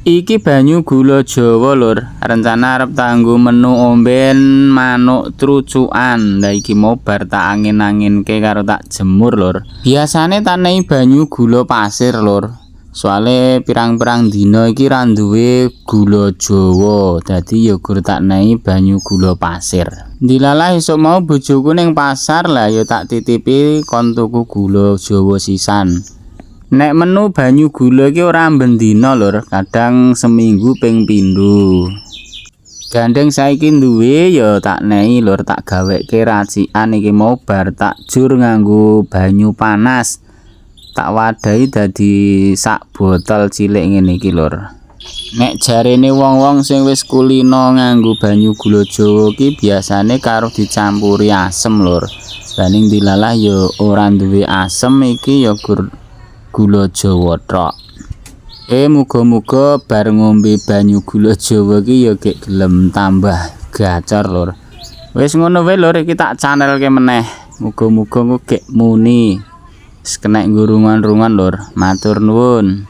Iki banyu gula Jawa lur. Rencana arep tanggo menu omben manuk trucukan. Lah iki mau bar tak angin-anginke karo tak jemur lur. Biasane tak nehi banyu gula pasir lur. Soale pirang-pirang dina iki ra duwe gula Jawa. Dadi ya gur tak nehi banyu gula pasir. Dilalah esuk mau bojoku ning pasar lah ya tak titipi kon tuku gula Jawa sisan. Nek menu banyu gula iki ora bendina lur, kadang seminggu ping pindho. Gandeng saiki duwe ya tak nehi lur, tak gaweke racikan iki mau bar tak jur nganggo banyu panas. Tak wadahi dadi sak botol cilik ngene iki lur. Nek jarene wong-wong sing wis kulino nganggo banyu gula Jawa iki biasane karo dicampuri asem lur. Baning dilalah ya ora duwe asem iki ya gur gula Jawa tok. Muga-muga bar ngombe banyu gula Jawa iki ya gek gelem tambah gacor lur. Wis ngono wae lur, iki tak channelke meneh. Muga-muga engko gek muni. Wis kenek ngurungan-rungan lur. Matur nuwun.